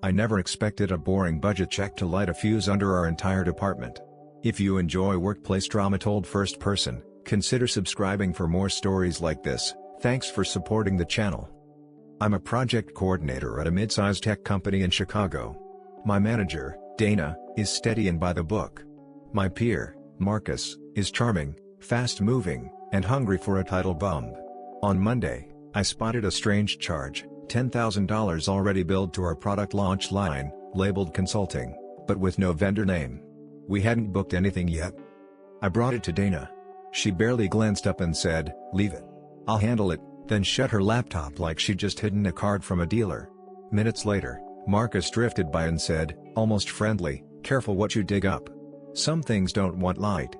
I never expected a boring budget check to light a fuse under our entire department. If you enjoy workplace drama told first person, consider subscribing for more stories like this. Thanks for supporting the channel. I'm a project coordinator at a mid-sized tech company in Chicago. My manager, Dana, is steady and by the book. My peer, Marcus, is charming, fast-moving, and hungry for a title bump. On Monday, I spotted a strange charge, $10,000 already billed to our product launch line, labeled consulting, but with no vendor name. We hadn't booked anything yet. I brought it to Dana. She barely glanced up and said, "Leave it. I'll handle it," then shut her laptop like she'd just hidden a card from a dealer. Minutes later, Marcus drifted by and said, almost friendly, "Careful what you dig up. Some things don't want light."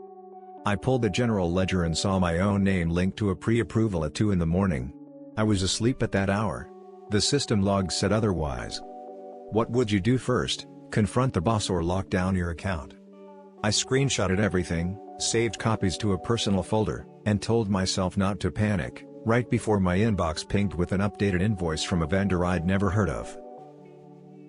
I pulled the general ledger and saw my own name linked to a pre-approval at 2 in the morning. I was asleep at that hour. The system log said otherwise. What would you do first, confront the boss or lock down your account? I screenshotted everything, saved copies to a personal folder, and told myself not to panic, right before my inbox pinged with an updated invoice from a vendor I'd never heard of.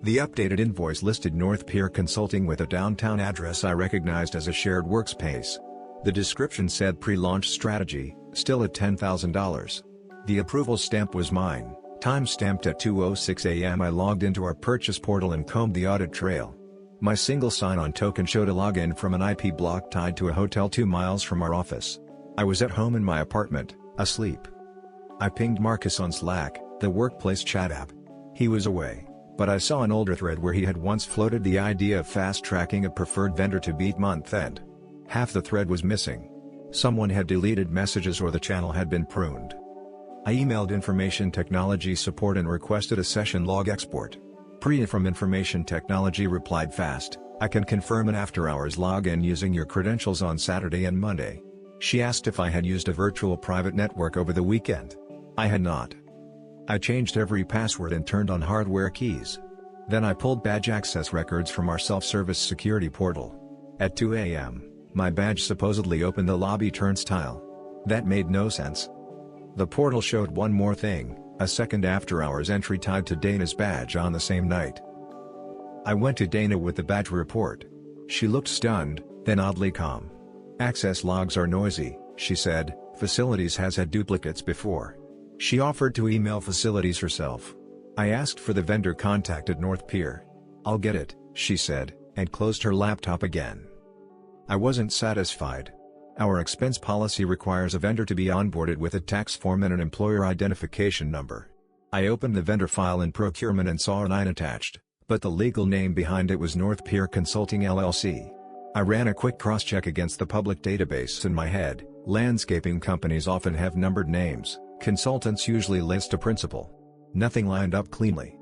The updated invoice listed North Pier Consulting with a downtown address I recognized as a shared workspace. The description said pre-launch strategy, still at $10,000. The approval stamp was mine, time-stamped at 2:06 a.m. I logged into our purchase portal and combed the audit trail. My single sign-on token showed a login from an IP block tied to a hotel 2 miles from our office. I was at home in my apartment, asleep. I pinged Marcus on Slack, the workplace chat app. He was away, but I saw an older thread where he had once floated the idea of fast-tracking a preferred vendor to beat month-end. Half the thread was missing. Someone had deleted messages or the channel had been pruned. I emailed Information Technology support and requested a session log export. Priya from Information Technology replied fast, "I can confirm an after-hours login using your credentials on Saturday and Monday." She asked if I had used a virtual private network over the weekend. I had not. I changed every password and turned on hardware keys. Then I pulled badge access records from our self-service security portal. At 2 a.m., my badge supposedly opened the lobby turnstile. That made no sense. The portal showed one more thing, a second after-hours entry tied to Dana's badge on the same night. I went to Dana with the badge report. She looked stunned, then oddly calm. "Access logs are noisy," she said, "Facilities has had duplicates before." She offered to email Facilities herself. I asked for the vendor contact at North Pier. "I'll get it," she said, and closed her laptop again. I wasn't satisfied. Our expense policy requires a vendor to be onboarded with a tax form and an employer identification number. I opened the vendor file in procurement and saw an IN attached, but the legal name behind it was North Pier Consulting LLC. I ran a quick cross-check against the public database in my head. Landscaping companies often have numbered names, consultants usually list a principal. Nothing lined up cleanly.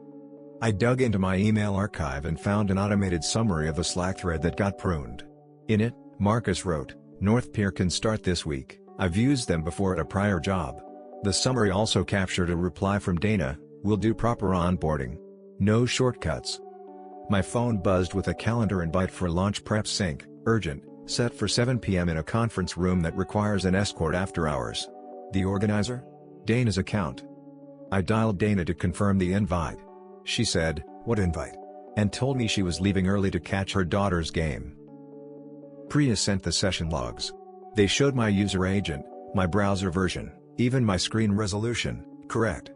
I dug into my email archive and found an automated summary of a Slack thread that got pruned. In it, Marcus wrote, "North Pier can start this week, I've used them before at a prior job." The summary also captured a reply from Dana, "We'll do proper onboarding. No shortcuts." My phone buzzed with a calendar invite for launch prep sync, urgent, set for 7 p.m. in a conference room that requires an escort after hours. The organizer? Dana's account. I dialed Dana to confirm the invite. She said, "What invite?" and told me she was leaving early to catch her daughter's game. Priya sent the session logs. They showed my user agent, my browser version, even my screen resolution, correct.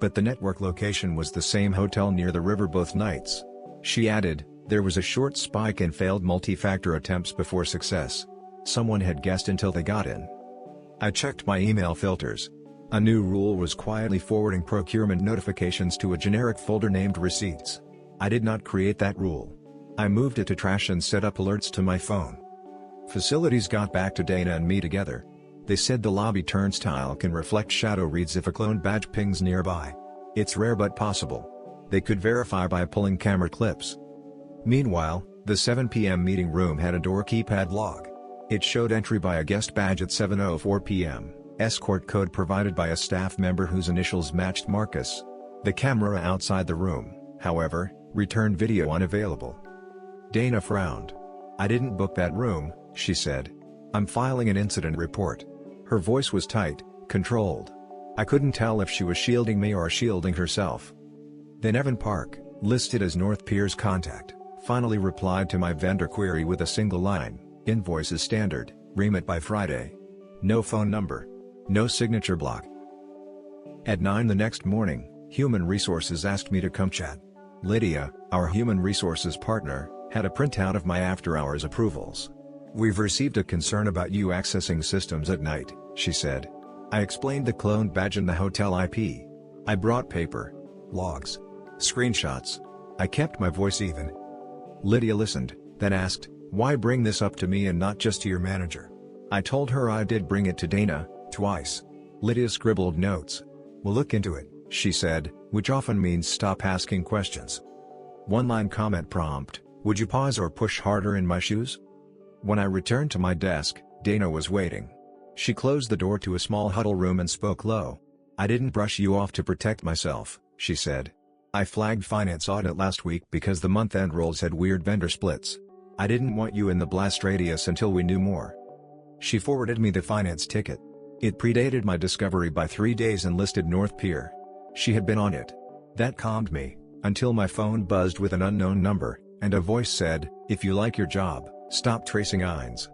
But the network location was the same hotel near the river both nights. She added, there was a short spike in failed multi-factor attempts before success. Someone had guessed until they got in. I checked my email filters. A new rule was quietly forwarding procurement notifications to a generic folder named Receipts. I did not create that rule. I moved it to trash and set up alerts to my phone. Facilities got back to Dana and me together. They said the lobby turnstile can reflect shadow reads if a clone badge pings nearby. It's rare but possible. They could verify by pulling camera clips. Meanwhile, the 7 p.m. meeting room had a door keypad log. It showed entry by a guest badge at 7:04 p.m., escort code provided by a staff member whose initials matched Marcus. The camera outside the room, however, returned video unavailable. Dana frowned. "I didn't book that room," she said. "I'm filing an incident report." Her voice was tight, controlled. I couldn't tell if she was shielding me or shielding herself. Then Evan Park, listed as North Pier's contact, finally replied to my vendor query with a single line: invoice is standard, remit by Friday. No phone number. No signature block. At 9 the next morning, Human Resources asked me to come chat. Lydia, our Human Resources partner, had a printout of my after-hours approvals. "We've received a concern about you accessing systems at night," she said. I explained the cloned badge and the hotel IP. I brought paper, logs, screenshots. I kept my voice even. Lydia listened, then asked, "Why bring this up to me and not just to your manager?" I told her I did bring it to Dana, twice. Lydia scribbled notes. "We'll look into it," she said, which often means stop asking questions. One-line comment prompt: "Would you pause or push harder in my shoes?" When I returned to my desk, Dana was waiting. She closed the door to a small huddle room and spoke low. "I didn't brush you off to protect myself," she said. "I flagged finance audit last week because the month-end rolls had weird vendor splits. I didn't want you in the blast radius until we knew more." She forwarded me the finance ticket. It predated my discovery by 3 days and listed North Pier. She had been on it. That calmed me, until my phone buzzed with an unknown number, and a voice said, "If you like your job, stop tracing INs."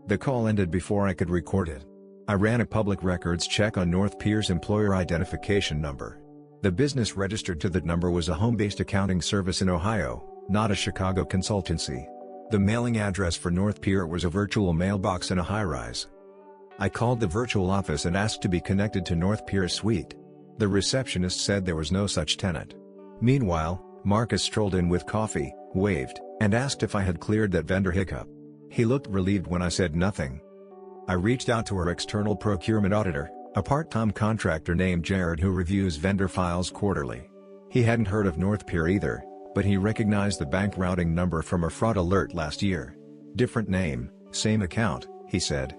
The call ended before I could record it. I ran a public records check on North Pier's employer identification number. The business registered to that number was a home-based accounting service in Ohio, not a Chicago consultancy. The mailing address for North Pier was a virtual mailbox in a high-rise. I called the virtual office and asked to be connected to North Pier's suite. The receptionist said there was no such tenant. Meanwhile, Marcus strolled in with coffee, waved, and asked if I had cleared that vendor hiccup. He looked relieved when I said nothing. I reached out to our external procurement auditor, a part-time contractor named Jared who reviews vendor files quarterly. He hadn't heard of North Pier either, but he recognized the bank routing number from a fraud alert last year. "Different name, same account," he said.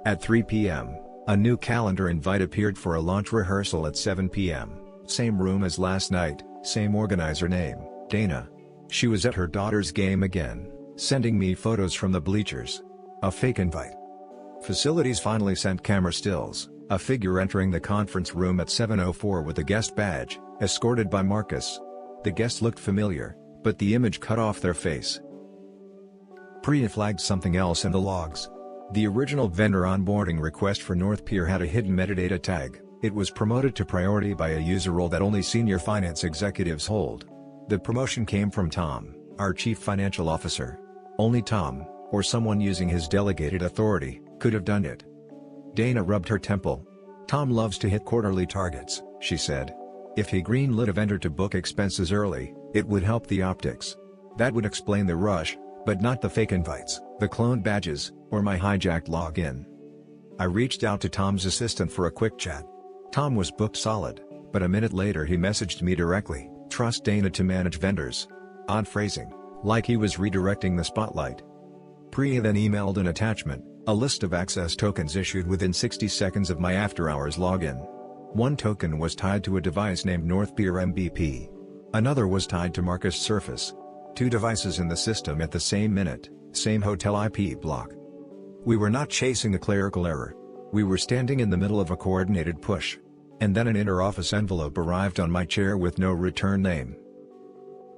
At 3 p.m., a new calendar invite appeared for a launch rehearsal at 7 p.m., same room as last night, same organizer name, Dana. She was at her daughter's game again, sending me photos from the bleachers. A fake invite. Facilities finally sent camera stills, a figure entering the conference room at 7:04 with a guest badge, escorted by Marcus. The guest looked familiar, but the image cut off their face. Priya flagged something else in the logs. The original vendor onboarding request for North Pier had a hidden metadata tag. It was promoted to priority by a user role that only senior finance executives hold. The promotion came from Tom, our chief financial officer. Only Tom, or someone using his delegated authority, could have done it. Dana rubbed her temple. "Tom loves to hit quarterly targets," she said. "If he greenlit a vendor to book expenses early, it would help the optics. That would explain the rush, but not the fake invites, the cloned badges, or my hijacked login." I reached out to Tom's assistant for a quick chat. Tom was booked solid, but a minute later he messaged me directly, "Trust Dana to manage vendors." Odd phrasing, like he was redirecting the spotlight. Priya then emailed an attachment, a list of access tokens issued within 60 seconds of my after-hours login. One token was tied to a device named North Pier MVP. Another was tied to Marcus Surface. 2 devices in the system at the same minute, same hotel IP block. We were not chasing a clerical error. We were standing in the middle of a coordinated push. And then an inter-office envelope arrived on my chair with no return name.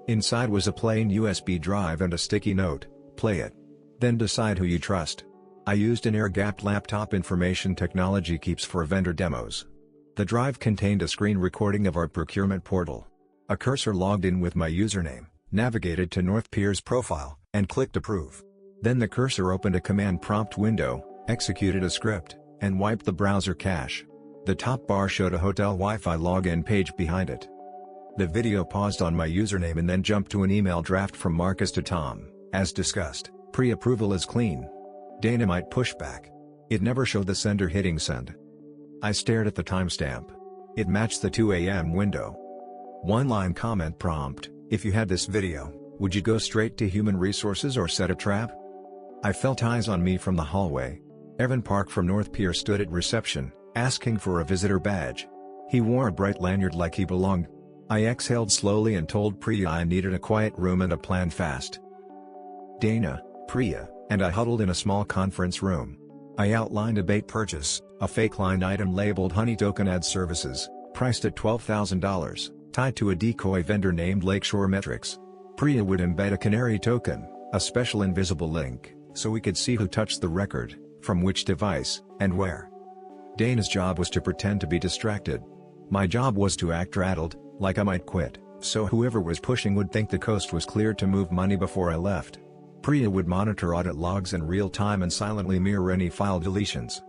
Inside was a plain USB drive and a sticky note: "Play it. Then decide who you trust." I used an air-gapped laptop information technology keeps for vendor demos. The drive contained a screen recording of our procurement portal. A cursor logged in with my username, navigated to North Pier's profile, and clicked approve. Then the cursor opened a command prompt window, executed a script, and wiped the browser cache. The top bar showed a hotel Wi-Fi login page behind it. The video paused on my username and then jumped to an email draft from Marcus to Tom. "As discussed, pre-approval is clean. Dana might push back." It never showed the sender hitting send. I stared at the timestamp. It matched the 2 a.m. window. One-line comment prompt: "If you had this video, would you go straight to Human Resources or set a trap?" I felt eyes on me from the hallway. Evan Park from North Pier stood at reception, asking for a visitor badge. He wore a bright lanyard like he belonged. I exhaled slowly and told Priya I needed a quiet room and a plan fast. Dana, Priya, and I huddled in a small conference room. I outlined a bait purchase, a fake line item labeled Honey Token Ad Services, priced at $12,000. tied to a decoy vendor named Lakeshore Metrics. Priya would embed a canary token, a special invisible link, so we could see who touched the record, from which device, and where. Dana's job was to pretend to be distracted. My job was to act rattled, like I might quit, so whoever was pushing would think the coast was clear to move money before I left. Priya would monitor audit logs in real time and silently mirror any file deletions.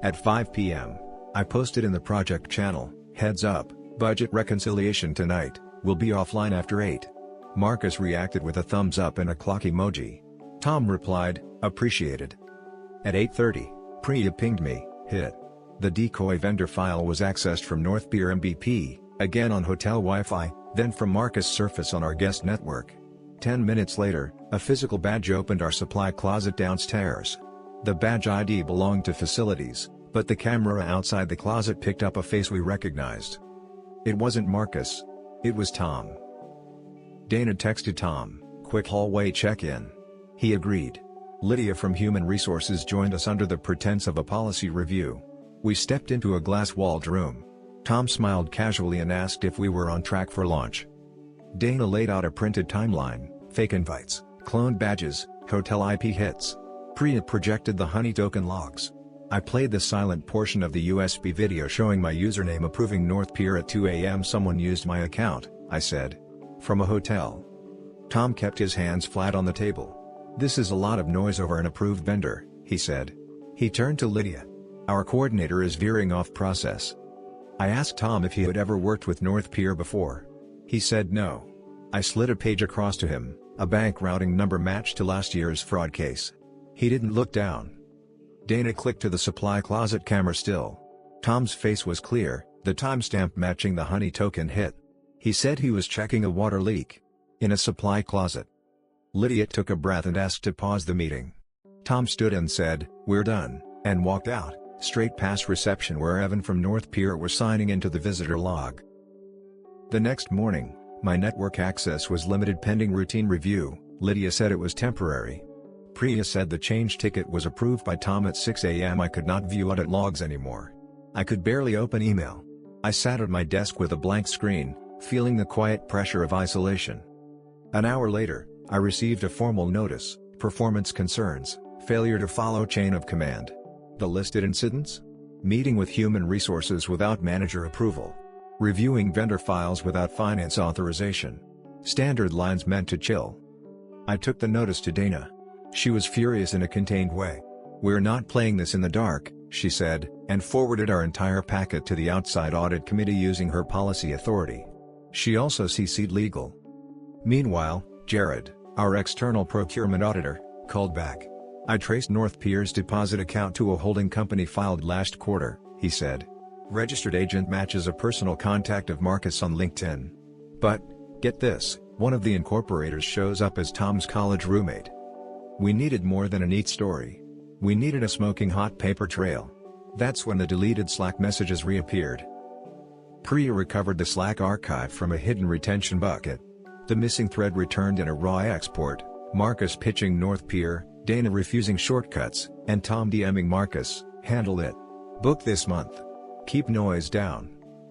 At 5 p.m., I posted in the project channel, "Heads up, budget reconciliation tonight, we'll be offline after 8. Marcus reacted with a thumbs up and a clock emoji. Tom replied, "Appreciated." At 8:30, Priya pinged me, "Hit." The decoy vendor file was accessed from North Pier MBP, again on hotel Wi-Fi, then from Marcus' Surface on our guest network. 10 minutes later, a physical badge opened our supply closet downstairs. The badge ID belonged to facilities, but the camera outside the closet picked up a face we recognized. It wasn't Marcus. It was Tom. Dana texted Tom, "Quick hallway check-in." He agreed. Lydia from Human Resources joined us under the pretense of a policy review. We stepped into a glass-walled room. Tom smiled casually and asked if we were on track for launch. Dana laid out a printed timeline, fake invites, cloned badges, hotel IP hits. Priya projected the honey token logs. I played the silent portion of the USB video showing my username approving North Pier at 2 a.m. Someone used my account, I said. From a hotel. Tom kept his hands flat on the table. "This is a lot of noise over an approved vendor," he said. He turned to Lydia. "Our coordinator is veering off process." I asked Tom if he had ever worked with North Pier before. He said no. I slid a page across to him, a bank routing number matched to last year's fraud case. He didn't look down. Dana clicked to the supply closet camera still. Tom's face was clear, the timestamp matching the honey token hit. He said he was checking a water leak. In a supply closet. Lydia took a breath and asked to pause the meeting. Tom stood and said, "We're done," and walked out, straight past reception where Evan from North Pier was signing into the visitor log. The next morning, my network access was limited pending routine review. Lydia said it was temporary. Priya said the change ticket was approved by Tom at 6 a.m. I could not view audit logs anymore. I could barely open email. I sat at my desk with a blank screen, feeling the quiet pressure of isolation. An hour later, I received a formal notice, performance concerns, failure to follow chain of command. The listed incidents? Meeting with Human Resources without manager approval. Reviewing vendor files without finance authorization. Standard lines meant to chill. I took the notice to Dana. She was furious in a contained way. "We're not playing this in the dark," she said, and forwarded our entire packet to the outside audit committee using her policy authority. She also CC'd legal. Meanwhile, Jared, our external procurement auditor, called back. "I traced North Pier's deposit account to a holding company filed last quarter," he said. "Registered agent matches a personal contact of Marcus on LinkedIn. But, get this, one of the incorporators shows up as Tom's college roommate." We needed more than a neat story. We needed a smoking hot paper trail. That's when the deleted Slack messages reappeared. Priya recovered the Slack archive from a hidden retention bucket. The missing thread returned in a raw export, Marcus pitching North Pier, Dana refusing shortcuts, and Tom DMing Marcus, "Handle it. Book this month. Keep noise down."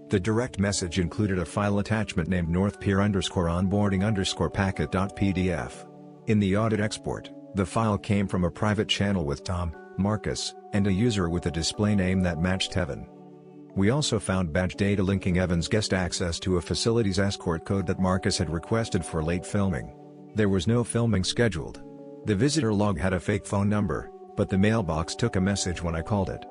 The direct message included a file attachment named North Pier _onboarding packet.pdf. In the audit export, the file came from a private channel with Tom, Marcus, and a user with a display name that matched Evan. We also found badge data linking Evan's guest access to a facility's escort code that Marcus had requested for late filming. There was no filming scheduled. The visitor log had a fake phone number, but the mailbox took a message when I called it.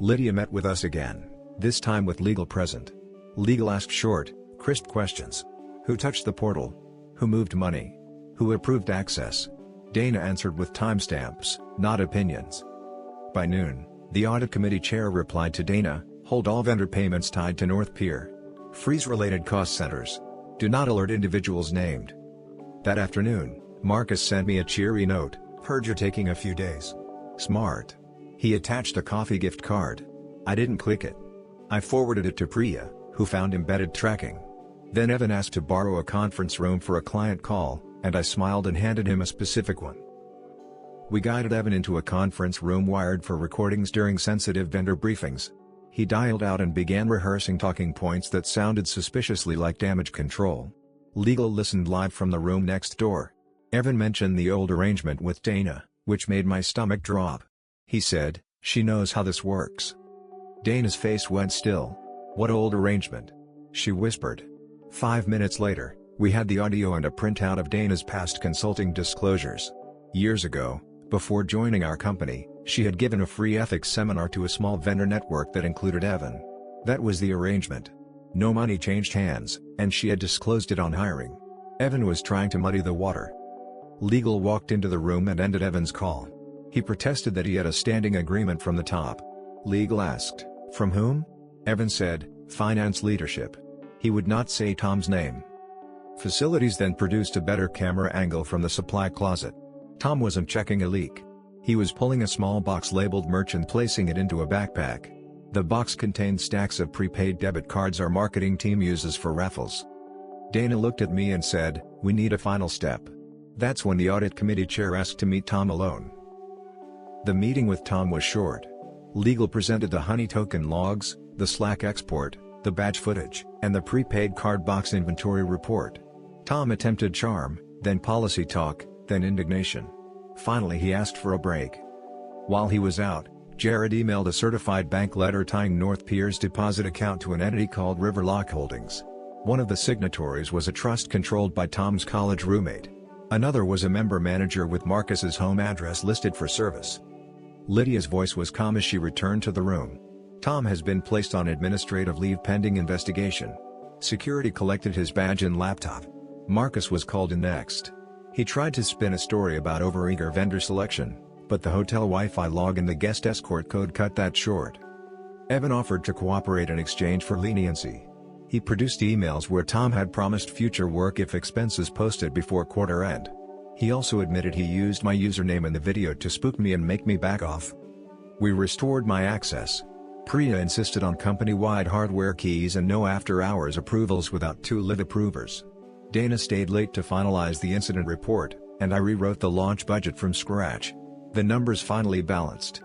Lydia met with us again, this time with legal present. Legal asked short, crisp questions. Who touched the portal? Who moved money? Who approved access? Dana answered with timestamps, not opinions. By noon, the audit committee chair replied to Dana, "Hold all vendor payments tied to North Pier. Freeze related cost centers. Do not alert individuals named." That afternoon, Marcus sent me a cheery note, "Heard you're taking a few days. Smart." He attached a coffee gift card. I didn't click it. I forwarded it to Priya, who found embedded tracking. Then Evan asked to borrow a conference room for a client call, and I smiled and handed him a specific one. We guided Evan into a conference room wired for recordings during sensitive vendor briefings. He dialed out and began rehearsing talking points that sounded suspiciously like damage control. Legal listened live from the room next door. Evan mentioned the old arrangement with Dana, which made my stomach drop. He said, "She knows how this works." Dana's face went still. "What old arrangement?" she whispered. 5 minutes later, we had the audio and a printout of Dana's past consulting disclosures. Years ago, before joining our company, she had given a free ethics seminar to a small vendor network that included Evan. That was the arrangement. No money changed hands, and she had disclosed it on hiring. Evan was trying to muddy the water. Legal walked into the room and ended Evan's call. He protested that he had a standing agreement from the top. Legal asked, "From whom?" Evan said, "Finance leadership." He would not say Tom's name. Facilities then produced a better camera angle from the supply closet. Tom wasn't checking a leak. He was pulling a small box labeled merch and placing it into a backpack. The box contained stacks of prepaid debit cards our marketing team uses for raffles. Dana looked at me and said, "We need a final step." That's when the audit committee chair asked to meet Tom alone. The meeting with Tom was short. Legal presented the Honey token logs, the Slack export, the badge footage, and the prepaid card box inventory report. Tom attempted charm, then policy talk, then indignation. Finally he asked for a break. While he was out, Jared emailed a certified bank letter tying North Pier's deposit account to an entity called Riverlock Holdings. One of the signatories was a trust controlled by Tom's college roommate. Another was a member manager with Marcus's home address listed for service. Lydia's voice was calm as she returned to the room. Tom has been placed on administrative leave pending investigation. Security collected his badge and laptop. Marcus was called in next. He tried to spin a story about overeager vendor selection, but the hotel Wi-Fi log and the guest escort code cut that short. Evan offered to cooperate in exchange for leniency. He produced emails where Tom had promised future work if expenses posted before quarter end. He also admitted he used my username in the video to spook me and make me back off. We restored my access. Priya insisted on company-wide hardware keys and no after-hours approvals without two live approvers. Dana stayed late to finalize the incident report, and I rewrote the launch budget from scratch. The numbers finally balanced.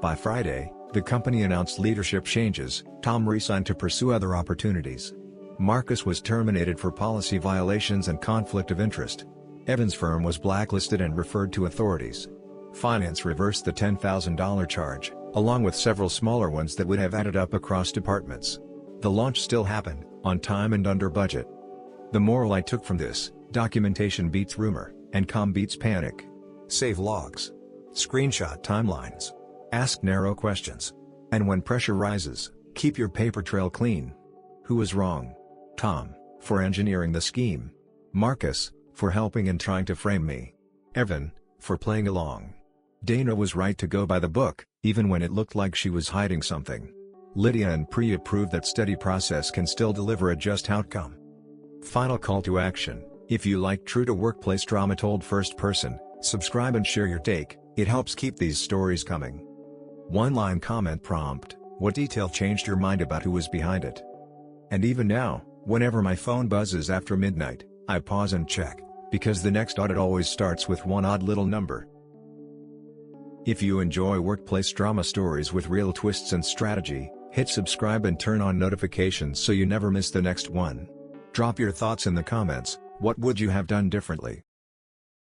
By Friday, the company announced leadership changes. Tom resigned to pursue other opportunities. Marcus was terminated for policy violations and conflict of interest. Evan's firm was blacklisted and referred to authorities. Finance reversed the $10,000 charge, along with several smaller ones that would have added up across departments. The launch still happened, on time and under budget. The moral I took from this: documentation beats rumor, and calm beats panic. Save logs. Screenshot timelines. Ask narrow questions. And when pressure rises, keep your paper trail clean. Who was wrong? Tom, for engineering the scheme. Marcus, for helping and trying to frame me. Evan, for playing along. Dana was right to go by the book, even when it looked like she was hiding something. Lydia and Priya proved that steady process can still deliver a just outcome. Final call to action: if you like true to workplace drama told first person, subscribe and share your take. It helps keep these stories coming. One-line comment prompt: what detail changed your mind about who was behind it? And even now, whenever my phone buzzes after midnight, I pause and check, because the next audit always starts with one odd little number. If you enjoy workplace drama stories with real twists and strategy, hit subscribe and turn on notifications so you never miss the next one. Drop your thoughts in the comments. What would you have done differently?